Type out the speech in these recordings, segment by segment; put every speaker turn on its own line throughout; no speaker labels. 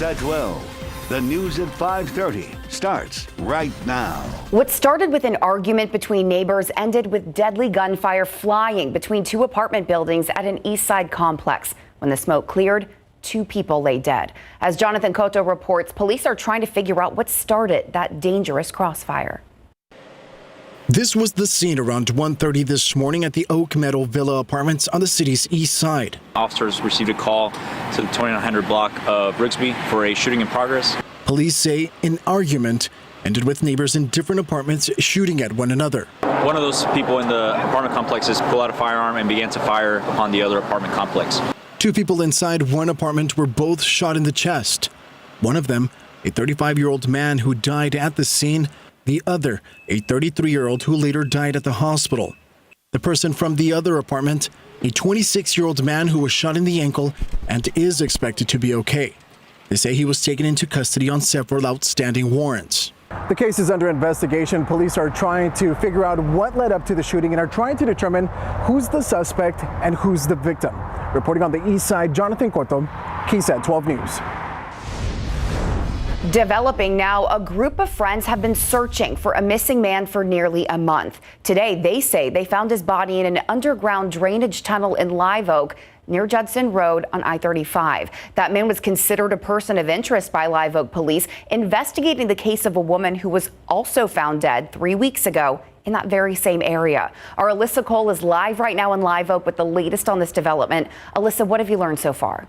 KSAT 12. The news at 5:30 starts right now.
What started with an argument between neighbors ended with deadly gunfire flying between two apartment buildings at an East Side complex. When the smoke cleared, 2 people lay dead. As Jonathan Cotto reports, police are trying to figure out what started that dangerous crossfire.
This was the scene around 1:30 this morning at the Oak Meadow Villa Apartments on the city's east side.
Officers received a call to the 2900 block of Rigsby for a shooting in progress.
Police say an argument ended with neighbors in different apartments shooting at one another.
One of those people in the apartment complexes pulled out a firearm and began to fire upon the other apartment complex.
2 people inside one apartment were both shot in the chest. One of them, a 35-year-old man who died at the scene. The other, a 33-year-old who later died at the hospital. The person from the other apartment, a 26-year-old man who was shot in the ankle and is expected to be okay. They say he was taken into custody on several outstanding warrants.
The case is under investigation. Police are trying to figure out what led up to the shooting and are trying to determine who's the suspect and who's the victim. Reporting on the east side, Jonathan Cotto, KSAT 12 News.
Developing now, a group of friends have been searching for a missing man for nearly a month. Today, they say they found his body in an underground drainage tunnel in Live Oak near Judson Road on I-35. That man was considered a person of interest by Live Oak police, investigating the case of a woman who was also found dead 3 weeks ago in that very same area. Our Alyssa Cole is live right now in Live Oak with the latest on this development. Alyssa, what have you learned so far?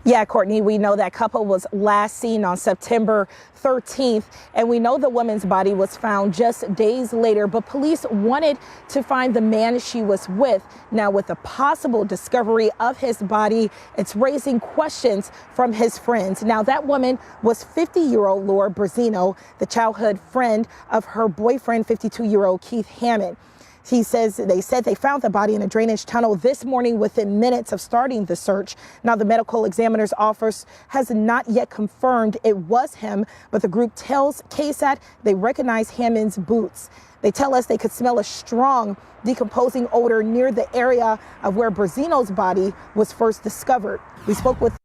Yeah, Courtney, we know that couple was last seen on September 13th, and we know the woman's body was found just days later, but police wanted to find the man she was with. Now, with the possible discovery of his body, it's raising questions from his friends. Now, that woman was 50-year-old Laura Brazino, the childhood friend of her boyfriend, 52-year-old Keith Hammond. They said they found the body in a drainage tunnel this morning within minutes of starting the search. Now, the medical examiner's office has not yet confirmed it was him, but the group tells KSAT they recognize Hammond's boots. They tell us they could smell a strong decomposing odor near the area of where Brazino's body was first discovered. We spoke with.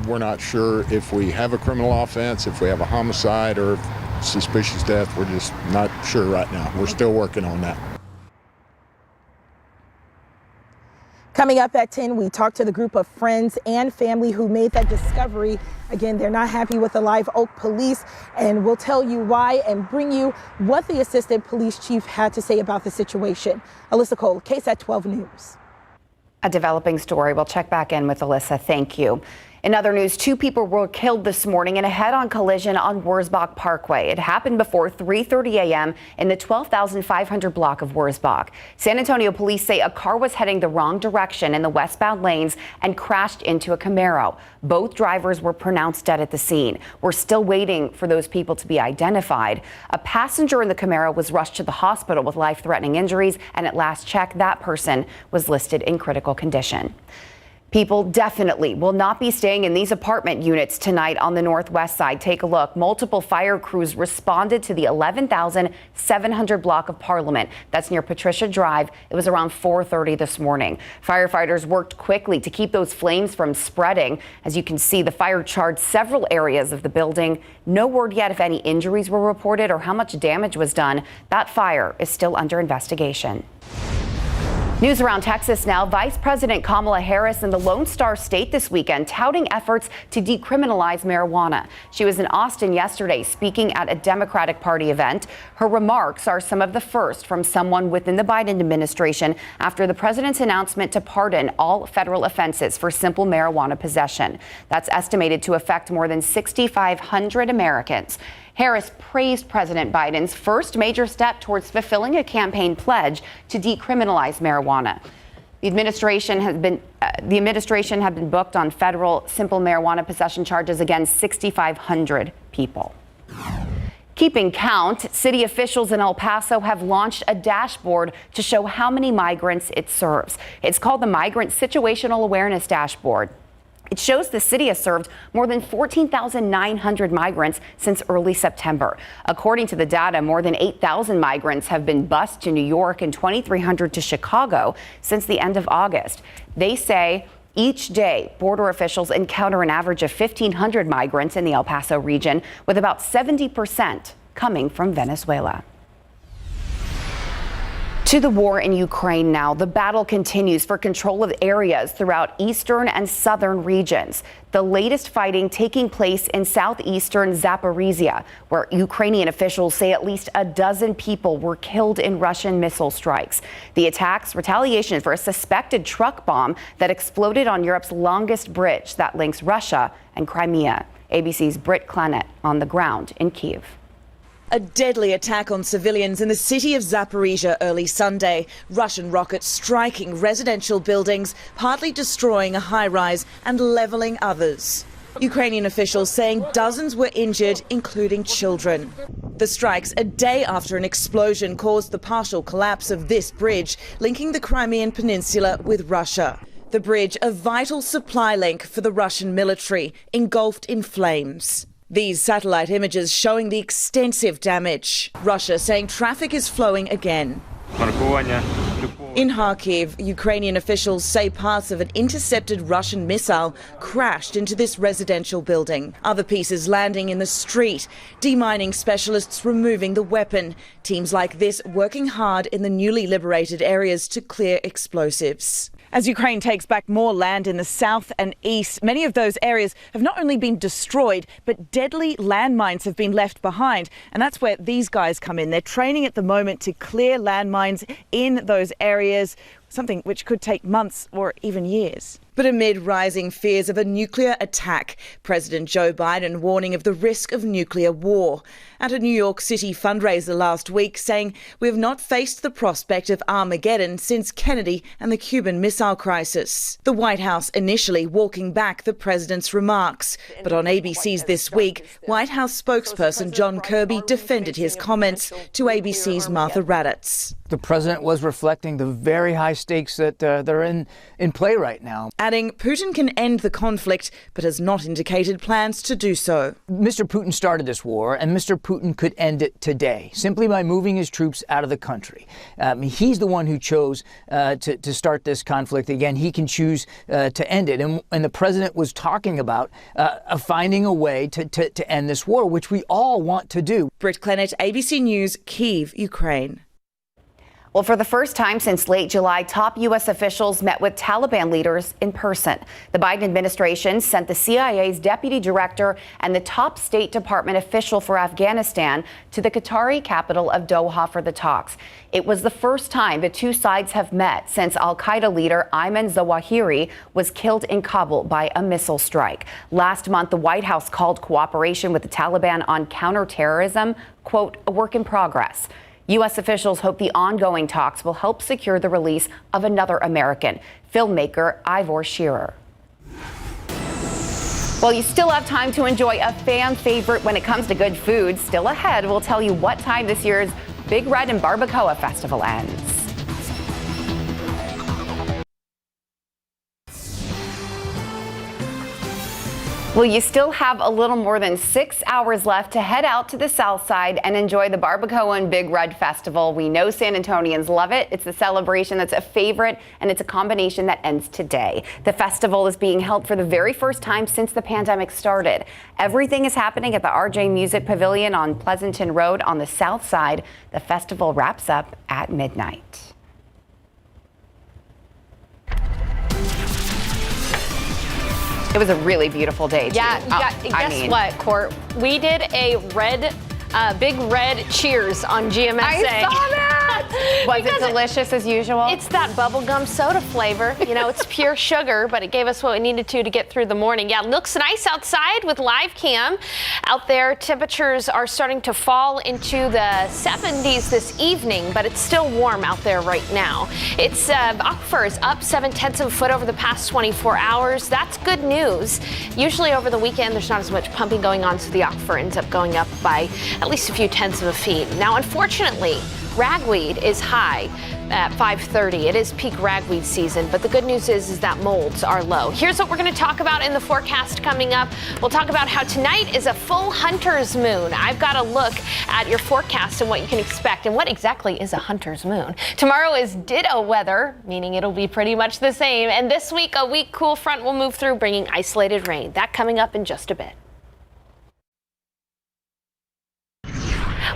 We're not sure if we have a criminal offense, if we have a homicide, or suspicious death. We're just not sure right now. We're still working on that.
Coming up at 10, we talked to the group of friends and family who made that discovery. Again, they're not happy with the Live Oak police, and we'll tell you why and bring you what the assistant police chief had to say about the situation. Alyssa Cole, KSAT 12 News.
A developing story. We'll check back in with Alyssa. Thank you. In other news, 2 people were killed this morning in a head-on collision on Wurzbach Parkway. It happened before 3:30 a.m. in the 12,500 block of Wurzbach. San Antonio police say a car was heading the wrong direction in the westbound lanes and crashed into a Camaro. Both drivers were pronounced dead at the scene. We're still waiting for those people to be identified. A passenger in the Camaro was rushed to the hospital with life-threatening injuries, and at last check, that person was listed in critical condition. People definitely will not be staying in these apartment units tonight on the northwest side. Take a look. Multiple fire crews responded to the 11,700 block of Parliament. That's near Patricia Drive. It was around 4:30 this morning. Firefighters worked quickly to keep those flames from spreading. As you can see, the fire charred several areas of the building. No word yet if any injuries were reported or how much damage was done. That fire is still under investigation. News around Texas now. Vice President Kamala Harris in the Lone Star State this weekend touting efforts to decriminalize marijuana. She was in Austin yesterday speaking at a Democratic Party event. Her remarks are some of the first from someone within the Biden administration after the president's announcement to pardon all federal offenses for simple marijuana possession. That's estimated to affect more than 6,500 Americans. Harris praised President Biden's first major step towards fulfilling a campaign pledge to decriminalize marijuana. The administration had been booked on federal simple marijuana possession charges against 6,500 people. Keeping count, city officials in El Paso have launched a dashboard to show how many migrants it serves. It's called the Migrant Situational Awareness Dashboard. It shows the city has served more than 14,900 migrants since early September. According to the data, more than 8,000 migrants have been bused to New York and 2,300 to Chicago since the end of August. They say Each day, border officials encounter an average of 1,500 migrants in the El Paso region, with about 70% coming from Venezuela. To the war in Ukraine now. The battle continues for control of areas throughout eastern and southern regions. The latest fighting taking place in southeastern Zaporizhia, where Ukrainian officials say at least a dozen people were killed in Russian missile strikes. The attacks, retaliation for a suspected truck bomb that exploded on Europe's longest bridge that links Russia and Crimea. ABC's Britt Clannett on the ground in Kyiv.
A deadly attack on civilians in the city of Zaporizhia early Sunday. Russian rockets striking residential buildings, partly destroying a high-rise and levelling others. Ukrainian officials saying dozens were injured, including children. The strikes a day after an explosion caused the partial collapse of this bridge, linking the Crimean Peninsula with Russia. The bridge, a vital supply link for the Russian military, engulfed in flames. These satellite images showing the extensive damage. Russia saying traffic is flowing again. In Kharkiv, Ukrainian officials say parts of an intercepted Russian missile crashed into this residential building. Other pieces landing in the street. Demining specialists removing the weapon. Teams like this working hard in the newly liberated areas to clear explosives. As Ukraine takes back more land in the south and east, many of those areas have not only been destroyed, but deadly landmines have been left behind. And that's where these guys come in. They're training at the moment to clear landmines in those areas, something which could take months or even years. But amid rising fears of a nuclear attack, President Joe Biden warning of the risk of nuclear war. At a New York City fundraiser last week, saying we have not faced the prospect of Armageddon since Kennedy and the Cuban Missile Crisis. The White House initially walking back the president's remarks. But on ABC's This Week, White House spokesperson John Kirby defended his comments to ABC's Martha Raddatz.
The president was reflecting the very high stakes that are in play right now.
Adding Putin can end the conflict, but has not indicated plans to do so.
Mr. Putin started this war, and Mr. Putin could end it today, simply by moving his troops out of the country. He's the one who chose to start this conflict. Again, he can choose to end it. And the president was talking about finding a way to end this war, which we all want to do.
Britt Clannett, ABC News, Kyiv, Ukraine.
Well, for the first time since late July, top U.S. officials met with Taliban leaders in person. The Biden administration sent the CIA's deputy director and the top State Department official for Afghanistan to the Qatari capital of Doha for the talks. It was the first time the two sides have met since al-Qaeda leader Ayman Zawahiri was killed in Kabul by a missile strike. Last month, the White House called cooperation with the Taliban on counterterrorism, quote, a work in progress. U.S. officials hope the ongoing talks will help secure the release of another American, filmmaker Ivor Shearer. Well, you still have time to enjoy a fan favorite when it comes to good food. Still ahead, we'll tell you what time this year's Big Red and Barbacoa Festival ends. Well, you still have a little more than 6 hours left to head out to the south side and enjoy the Barbacoa and Big Red Festival. We know San Antonians love it. It's a celebration that's a favorite, and it's a combination that ends today. The festival is being held for the very first time since the pandemic started. Everything is happening at the RJ Music Pavilion on Pleasanton Road on the south side. The festival wraps up at midnight. It was a really beautiful day, too.
Yeah, guess what, Court? We did a Big Red Cheers on GMSA.
I saw that! Was it delicious as usual?
It's that bubblegum soda flavor. You know, it's pure sugar, but it gave us what we needed to get through the morning. Yeah, it looks nice outside with live cam. Out there, temperatures are starting to fall into the 70s this evening, but it's still warm out there right now. It's aquifer is up 0.7 of a foot over the past 24 hours. That's good news. Usually over the weekend, there's not as much pumping going on, so the aquifer ends up going up by at least a few tenths of a feet. Now, unfortunately, Ragweed is high at 5:30. It is peak ragweed season, but the good news is that molds are low. Here's what we're going to talk about in the forecast coming up. We'll talk about how tonight is a full hunter's moon. I've got a look at your forecast and what you can expect and what exactly is a hunter's moon. Tomorrow is ditto weather, meaning it'll be pretty much the same. And this week, a weak cool front will move through, bringing isolated rain. That coming up in just a bit.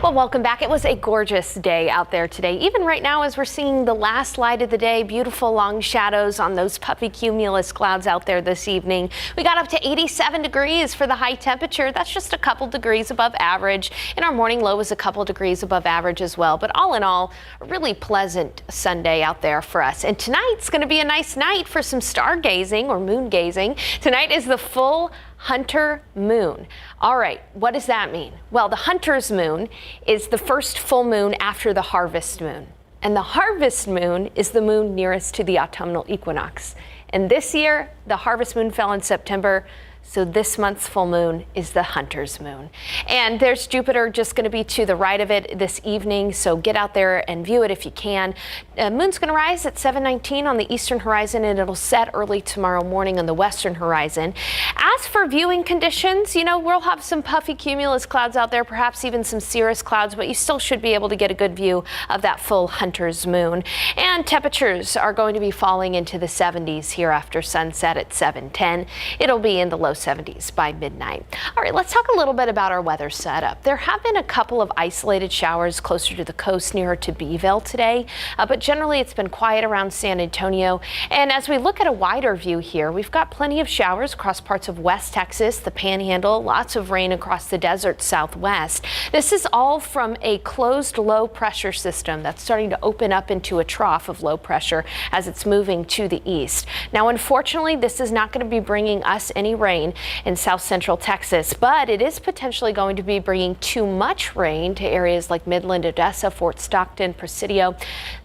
Well, welcome back. It was a gorgeous day out there today. Even right now, as we're seeing the last light of the day, beautiful long shadows on those puffy cumulus clouds out there this evening. We got up to 87 degrees for the high temperature. That's just a couple degrees above average. And our morning low was a couple degrees above average as well. But all in all, a really pleasant Sunday out there for us. And tonight's going to be a nice night for some stargazing or moon gazing. Tonight is the full hunter moon. All right, what does that mean? Well, the hunter's moon is the first full moon after the harvest moon. And the harvest moon is the moon nearest to the autumnal equinox. And this year, the harvest moon fell in September. So this month's full moon is the hunter's moon. And there's Jupiter just going to be to the right of it this evening. So get out there and view it if you can. Moon's going to rise at 7:19 on the eastern horizon, and it'll set early tomorrow morning on the western horizon. As for viewing conditions, we'll have some puffy cumulus clouds out there, perhaps even some cirrus clouds, but you still should be able to get a good view of that full hunter's moon. And temperatures are going to be falling into the 70s here after sunset at 7:10. It'll be in the low 70s by midnight. All right, let's talk a little bit about our weather setup. There have been a couple of isolated showers closer to the coast nearer to Beeville today, but generally it's been quiet around San Antonio. And as we look at a wider view here, we've got plenty of showers across parts of West Texas, the Panhandle, lots of rain across the desert Southwest. This is all from a closed low pressure system that's starting to open up into a trough of low pressure as it's moving to the east. Now, unfortunately, this is not going to be bringing us any rain in south central Texas, but it is potentially going to be bringing too much rain to areas like Midland, Odessa, Fort Stockton, Presidio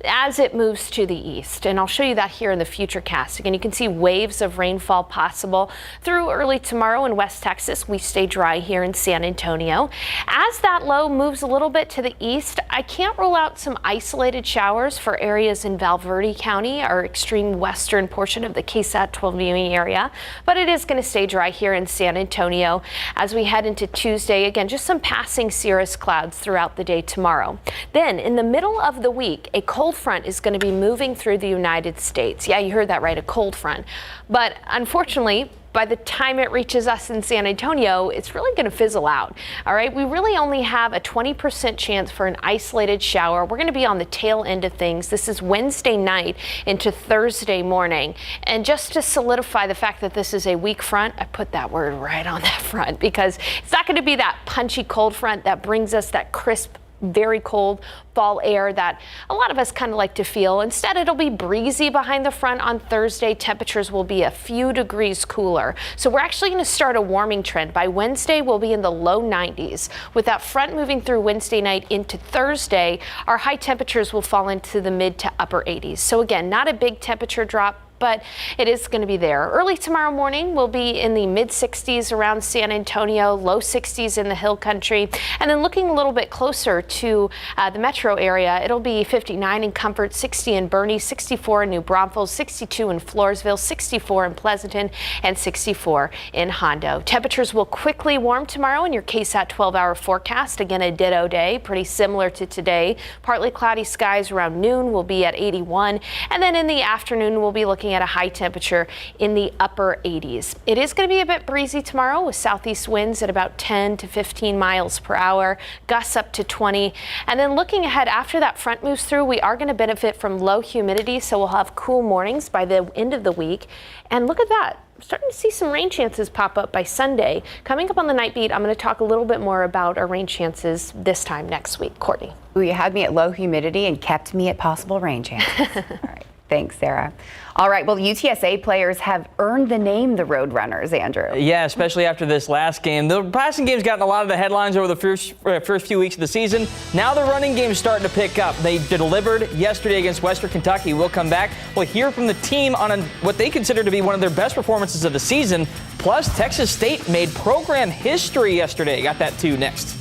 as it moves to the east. And I'll show you that here in the futurecast. Again, you can see waves of rainfall possible through early tomorrow in West Texas. We stay dry here in San Antonio. As that low moves a little bit to the east, I can't rule out some isolated showers for areas in Valverde County, our extreme western portion of the KSAT 12 viewing area, but it is going to stay dry here in San Antonio. As we head into Tuesday, again, just some passing cirrus clouds throughout the day tomorrow. Then in the middle of the week, a cold front is going to be moving through the United States. Yeah, you heard that right, a cold front. But unfortunately, by the time it reaches us in San Antonio, it's really going to fizzle out. All right, we really only have a 20% chance for an isolated shower. We're going to be on the tail end of things. This is Wednesday night into Thursday morning. And just to solidify the fact that this is a weak front, I put that word right on that front because it's not going to be that punchy cold front that brings us that crisp, very cold fall air that a lot of us kind of like to feel. Instead, it'll be breezy behind the front on Thursday. Temperatures will be a few degrees cooler. So we're actually going to start a warming trend. By Wednesday, we'll be in the low 90s. With that front moving through Wednesday night into Thursday, our high temperatures will fall into the mid to upper 80s. So again, not a big temperature drop, but it is going to be there. Early tomorrow morning, we'll be in the mid 60s around San Antonio, low 60s in the hill country. And then looking a little bit closer to the metro area, it'll be 59 in Comfort, 60 in Boerne, 64 in New Braunfels, 62 in Floresville, 64 in Pleasanton, and 64 in Hondo. Temperatures will quickly warm tomorrow in your KSAT 12-hour forecast. Again, a ditto day, pretty similar to today. Partly cloudy skies around noon will be at 81. And then in the afternoon, we'll be looking at a high temperature in the upper 80s. It is going to be a bit breezy tomorrow with southeast winds at about 10 to 15 miles per hour, gusts up to 20. And then looking ahead after that front moves through, we are going to benefit from low humidity, so we'll have cool mornings by the end of the week. And look at that. I'm starting to see some rain chances pop up by Sunday. Coming up on the Night Beat, I'm going to talk a little bit more about our rain chances this time next week. Courtney.
You had me at low humidity and kept me at possible rain chances. All right. Thanks, Sarah. All right, well, UTSA players have earned the name the Roadrunners, Andrew.
Yeah, especially after this last game. The passing game's gotten a lot of the headlines over the first few weeks of the season. Now the running game's starting to pick up. They delivered yesterday against Western Kentucky. We'll come back. We'll hear from the team on what they consider to be one of their best performances of the season. Plus, Texas State made program history yesterday. Got that too next.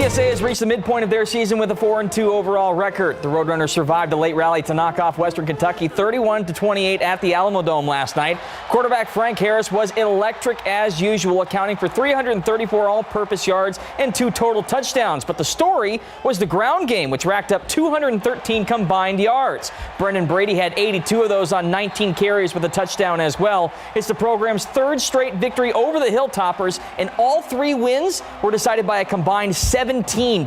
UTSA has reached the midpoint of their season with a 4-2 overall record. The Roadrunners survived a late rally to knock off Western Kentucky 31-28 at the Alamo Dome last night. Quarterback Frank Harris was electric as usual, accounting for 334 all-purpose yards and 2 total touchdowns. But the story was the ground game, which racked up 213 combined yards. Brendan Brady had 82 of those on 19 carries with a touchdown as well. It's the program's 3rd straight victory over the Hilltoppers, and all 3 wins were decided by a combined 17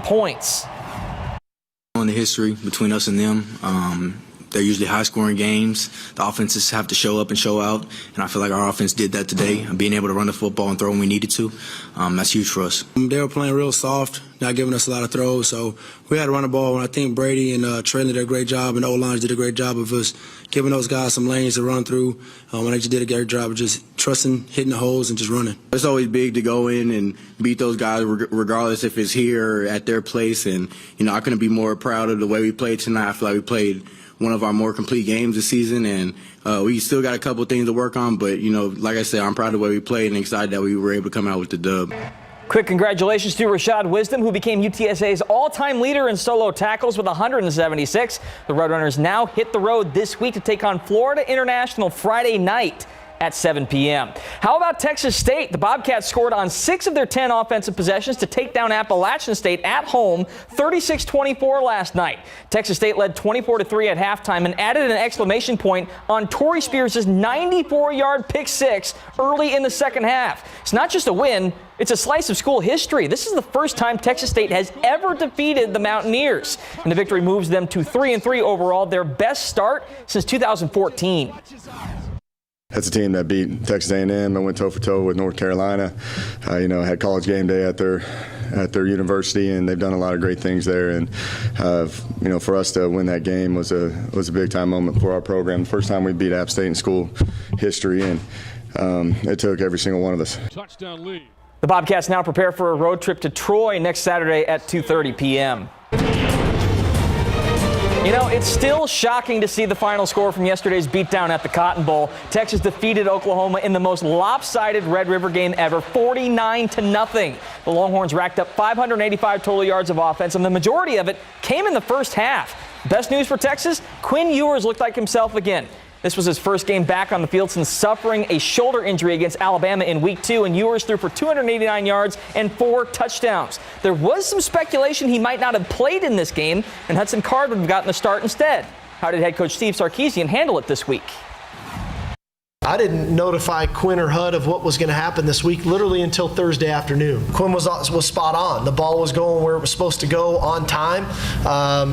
points.
On the history between us and them, they're usually high-scoring games. The offenses have to show up and show out, and I feel like our offense did that today. Being able to run the football and throw when we needed to, that's huge for us. They were playing real soft, not giving us a lot of throws, so we had to run the ball. And I think Brady and Traylon did a great job, and the O-lines did a great job of us giving those guys some lanes to run through. When they just did a great job of just trusting, hitting the holes, and just running. It's always big to go in and beat those guys, regardless if it's here or at their place. And, I couldn't be more proud of the way we played tonight. I feel like we played one of our more complete games this season, and we still got a couple of things to work on. But, like I said, I'm proud of the way we played and excited that we were able to come out with the dub.
Quick congratulations to Rashad Wisdom, who became UTSA's all-time leader in solo tackles with 176. The Roadrunners now hit the road this week to take on Florida International Friday night at 7 p.m. How about Texas State? The Bobcats scored on 6 of their 10 offensive possessions to take down Appalachian State at home 36-24 last night. Texas State led 24-3 at halftime and added an exclamation point on Torrey Spears' 94-yard pick 6 early in the second half. It's not just a win, it's a slice of school history. This is the first time Texas State has ever defeated the Mountaineers, and the victory moves them to 3-3 overall, their best start since 2014.
That's a team that beat Texas A&M and went toe-for-toe with North Carolina. Had college game day at their university, and they've done a lot of great things there. And for us to win that game was a big-time moment for our program. The first time we beat App State in school history, and it took every single one of us.
Touchdown lead.
The Bobcats now prepare for a road trip to Troy next Saturday at 2:30 p.m. It's still shocking to see the final score from yesterday's beatdown at the Cotton Bowl. Texas defeated Oklahoma in the most lopsided Red River game ever, 49-0. The Longhorns racked up 585 total yards of offense, and the majority of it came in the first half. Best news for Texas, Quinn Ewers looked like himself again. This was his first game back on the field since suffering a shoulder injury against Alabama in Week 2, and Ewers threw for 289 yards and 4 touchdowns. There was some speculation he might not have played in this game, and Hudson Card would have gotten the start instead. How did head coach Steve Sarkisian handle it this week?
I didn't notify Quinn or HUD of what was going to happen this week literally until Thursday afternoon. Quinn was spot on. The ball was going where it was supposed to go on time,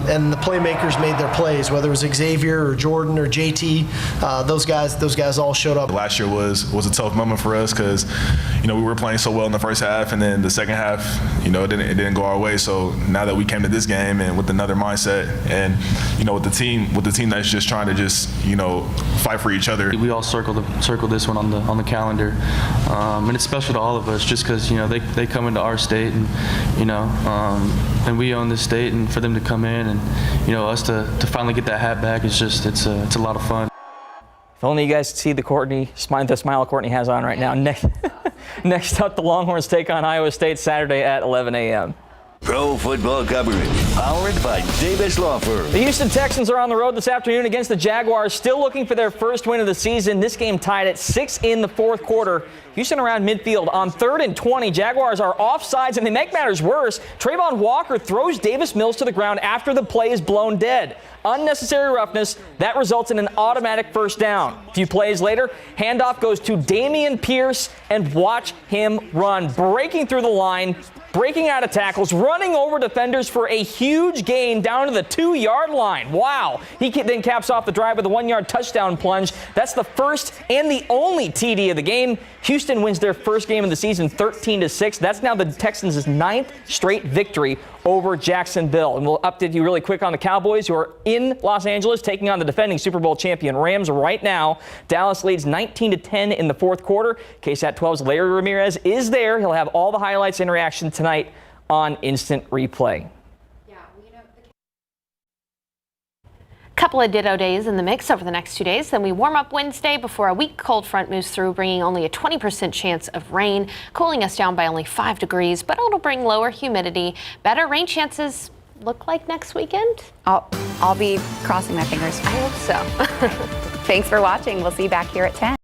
and the playmakers made their plays, whether it was Xavier or Jordan or JT. Those guys all showed up.
Last year was a tough moment for us because we were playing so well in the first half, and then the second half it didn't go our way. So now that we came to this game and with another mindset, and with the team that's just trying to fight for each other.
We all circle this one on the calendar, and it's special to all of us just because they come into our state, and and we own this state, and for them to come in and us to finally get that hat back, it's a lot of fun.
If only you guys could see the smile Courtney has on right now. Next up, the Longhorns take on Iowa State Saturday at 11 a.m.
Pro football coverage, powered by Davis Law Firm.
The Houston Texans are on the road this afternoon against the Jaguars, still looking for their first win of the season. This game tied at 6 in the fourth quarter. Houston around midfield on 3rd and 20. Jaguars are offsides, and they make matters worse. Trayvon Walker throws Davis Mills to the ground after the play is blown dead. Unnecessary roughness. That results in an automatic first down. A few plays later, handoff goes to Dameon Pierce, and watch him run, breaking through the line, breaking out of tackles, running over defenders for a huge gain down to the 2-yard line. Wow. He then caps off the drive with a 1-yard touchdown plunge. That's the first and the only TD of the game. Houston wins their first game of the season 13-6. That's now the Texans' 9th straight victory over Jacksonville. And we'll update you really quick on the Cowboys, who are in Los Angeles taking on the defending Super Bowl champion Rams right now. Dallas leads 19-10 in the fourth quarter. KSAT 12's Larry Ramirez is there. He'll have all the highlights and reaction tonight on Instant Replay.
Couple of ditto days in the mix over the next 2 days. Then we warm up Wednesday before a weak cold front moves through, bringing only a 20% chance of rain, cooling us down by only 5 degrees, but it'll bring lower humidity. Better rain chances look like next weekend.
I'll be crossing my fingers.
I hope so.
Thanks for watching. We'll see you back here at 10.